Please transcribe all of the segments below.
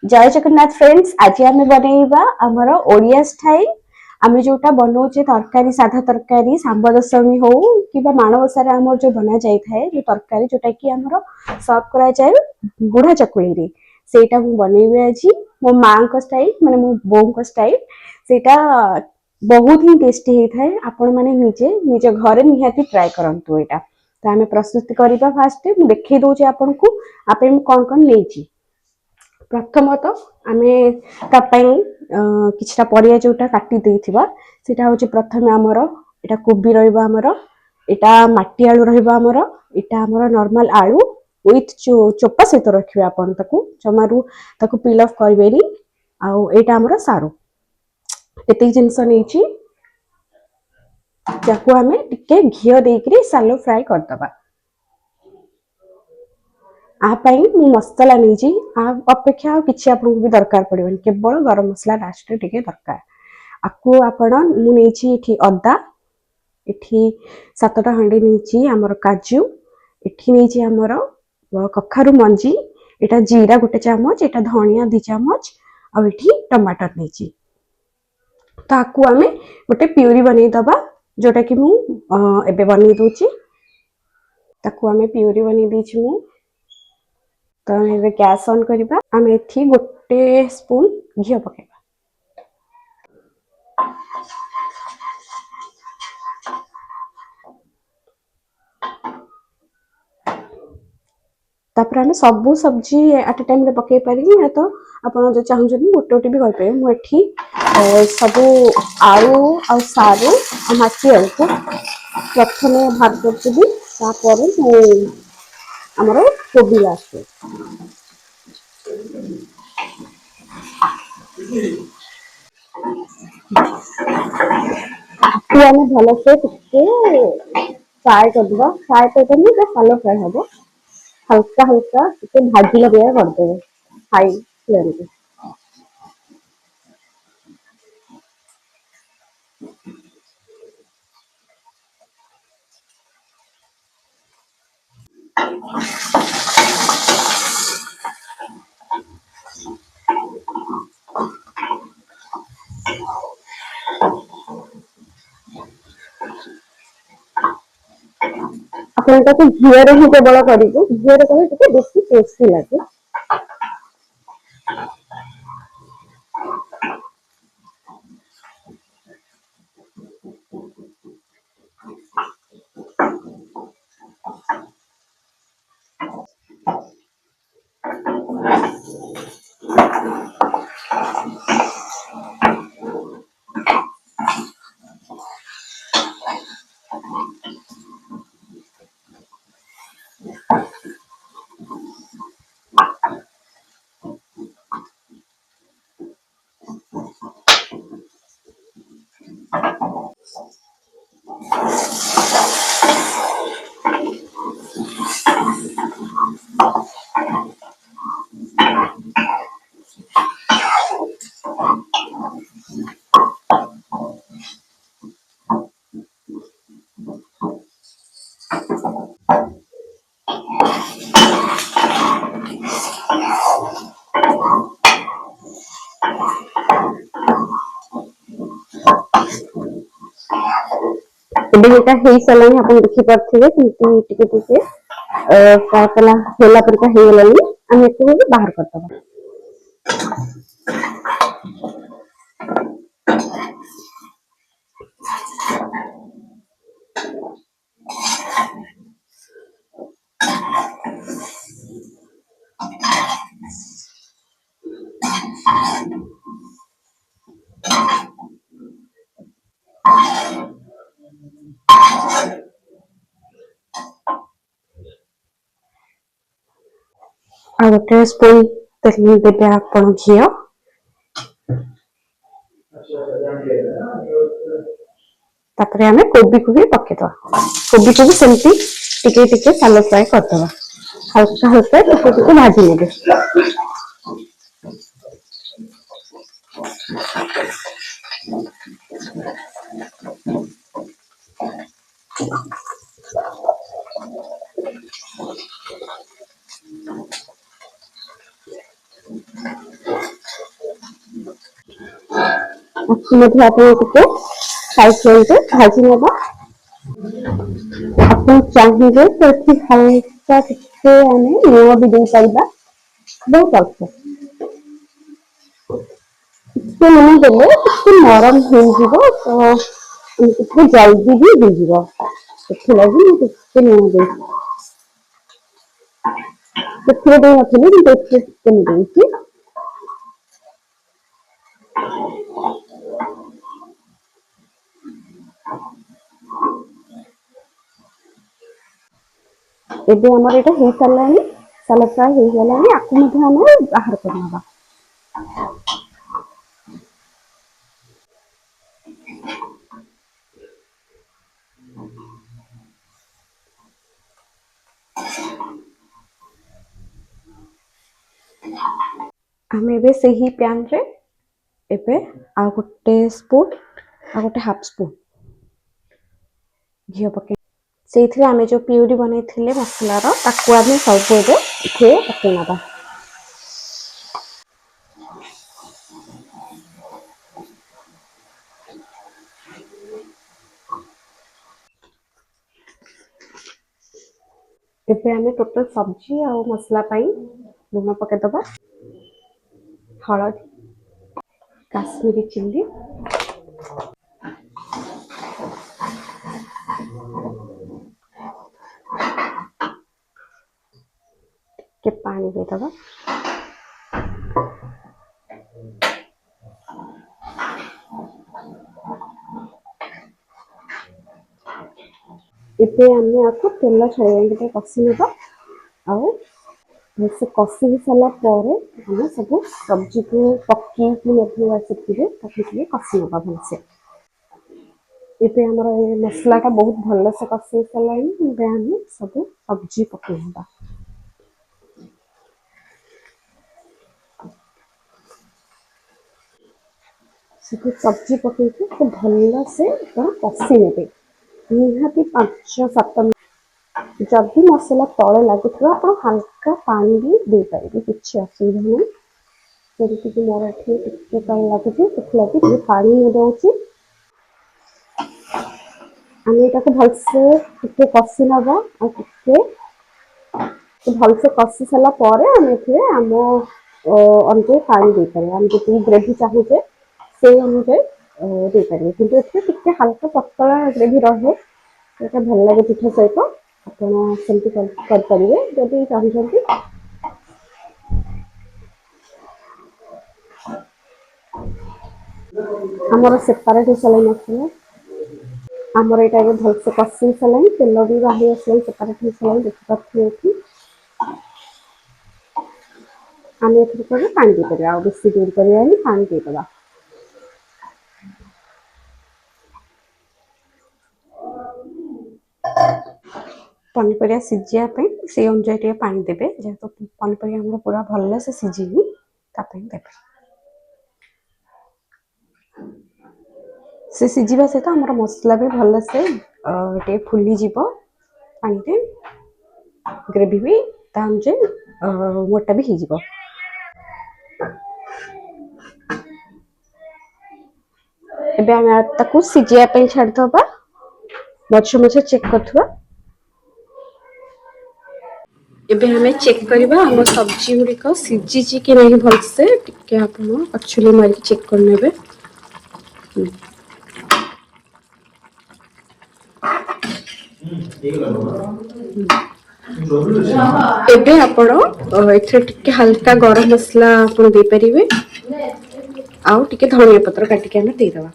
जय जगन्नाथ फ्रेंड्स। आज आम बनइबा आमर ओडिया स्टाइल आम जोटा बनाऊे तरकारी साधा तरकारी सांब दशमी हो कि माणवसार आम जो बना जाए जो तरकारी जोटा कि आमर सर्व करा जाए बुढ़ा चकुली रे सेटा मु बनइबी आज मो माँ स्टाइल माने मो बो स्टाइल सेटा बहुत ही टेस्टी होता है। आपण मैंने निजे निज घरे निहाती ट्राए करंतु एटा। तो आम प्रस्तुति करबा फास्ट मु देखै दउची आपन को आपे कोन कोन लेची। प्रथमत आमे किछटा परिया जोटा काटी देथिबा सेटा होची प्रथमे हमर एटा कोबी रहइबा हमर एटा माटी आलू रहइबा हमर एटा हमर नॉर्मल आलू विथ चोपा सहित रखिबे आपण ताकू जमारू ताकू पील ऑफ करबेनी आ एटा हमर सारू एते जिंस नेची जाकू आमे टिके घियो देकरी सालो फ्राई कर दबा। मु मसला नहीं अपेक्षा किसी आपको भी दरकार पड़े केवल गरम मसला लास्ट टे दरकार आपको आपण मुझे अदा इठी 7टा खंडे नहीं आमर काजू इठी नहीं आमर कखारू मंजी एटा जीरा गोटे चामच एटा धनिया 2 चामच और इठी टमाटर नहीं तो आपको आमे गोटे प्यूरी बनै दबा जोटा कि मु एबे बनै दोची ताकू आमे प्यूरी बनै दीची मु। तो हम गैस ऑन करबा आम एथी गोटे स्पून घी पकेबा तापर आम सबू सब्जी एट ए टाइम पकई पारि ना तो आपड़ जो चाहते गोटे गोटे भी करपारे मुझे सबू आलू आ सारू आ माटी आलू को प्रथम भाग करदेवी तापर आमर कोबी लास्ट आम भलसे टिके फ्राए करदे फ्राए कर सालो फ्राए हम हल्का हल्का टिके भाजी लगे करदेवे हाई फ्लेम पे। अपन घीरे ही केवल करेंगे घीरे कले बेसी टेस्टी लगे। एटा हो सारे आप देखी पारे टिके फ्राए कला परिका हो गलानी आम एक बाहर करदबा। आ गोटे स्पून तेल देवे आप घी तापर आम कोबी को भी पकेद कोबी को भी सेमती टिके टिके सालो फ्राए करदबा हल्का हल्का टिके टिके भाजी नेबे। आपको मध्य आप साइड भाजी नवा आप चाहिए तो हल्का टे आम लुण भी दे पार बहुत अल्प टे लुण देले नरम हो जल्दी भी हो लुण दे नथी ଏବେ ଆମର ଏଇଟା ହେଇ ସାରିଲାଣି ସାଲାଡ ପ୍ରାୟ ହେଇଗଲାଣି ଆକୁ ମଧ୍ୟ ଆମେ ବାହାର କରିନେବା। ଆମେ ଏବେ ସେହି ପ୍ୟାନ ରେ ଏବେ ଆଉ ଗୋଟେ ସ୍ପୁन ଆଉ ଗୋଟେ हाफ स्पून घी पके ସେଇଥିରେ ଆମେ ଯୋଉ ପିଉରି ବନେଇଥିଲେ ମସଲାର ତାକୁ ଆମେ ସବୁ ଏବେ ଏଥିରେ ପକେଇନବା। ଏବେ ଆମେ ଟୋଟାଲ सब्जी ଆଉ ମସଲା ପାଇଁ ଲୁଣ ପକେଇଦବା ହଳଦୀ काश्मीरी चिल्ली के पानी देदबा ଏବେ ଆମେ ଆକୁ ତେଲ ଛାଡ଼ିବା କଷି ନେବା ଆଉ से कषि सारा पर आम सब सब्जी को पकईकि ସେଥିରେ ତାକୁ कषि नवा भलसे ଏବେ ଆମର ମସଲାଟା ବହୁତ ଭଲସେ କଷି ହେଇସାରିଲାଣି ଏବେ ଆମେ ସବୁ ସब्जी ପକେଇବା सब सब्जी पकईकि तो भलसे कषि ने निहाती 5-7 मिनट जदि मसला तले लगुवा आप हल्का पानी भी दे पारे किसी असुविधा नहीं जमीक मोर टे पानी लगुच से पानी दूसरी आम यहाँ भलसे टे कषि नवा भलसे कषि सारापर आम आम अनुसार पानी दे पारे आम जी ग्रेवी चाहूचे से अनुसार दे पारे कि हल्का पतला ग्रेवी रहे तो भल लगे पिठा सहित आप जदि चाहते आमर सेपारेट हो सारे मसला आमर यहाँ भलसे कषि सारे तेल भी बाहरी आसा सेपारेट हो सारे देखिए आम ए पानी दे पारे बेसी दूर कर पानी देदबा पनीपरिया सीझापी से अनुसार पानी देवे जेहेतु पनीपरिया पूरा भल से सीझी देवे से सीझा सहित आम मसला भी भल से फुलीज पानी ग्रेवी भी मोटा भी हो एबे आम ताकू सीझापी छाड़ीदबा मझे मझे चेक करथुआ एबे हमें चेक करबा हम सब्जी गुड़िक सीझी कि नहीं भलसे टिके आपण एक्चुअली मार चेक कर नेबे एबे आपण एथे टिके हल्का गरम मसला आपण दे परिबे आउ टिके धनिया पत्र काटिके हमें दे दवा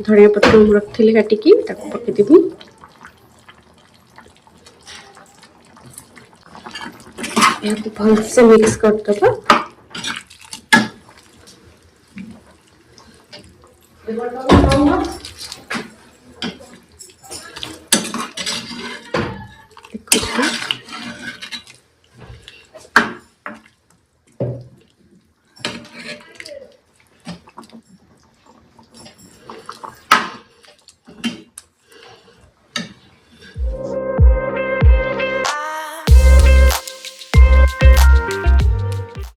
धनिया पत्र हम रखथिले काटिकी ताको पके देबी यहाँ भल से मिक्स कर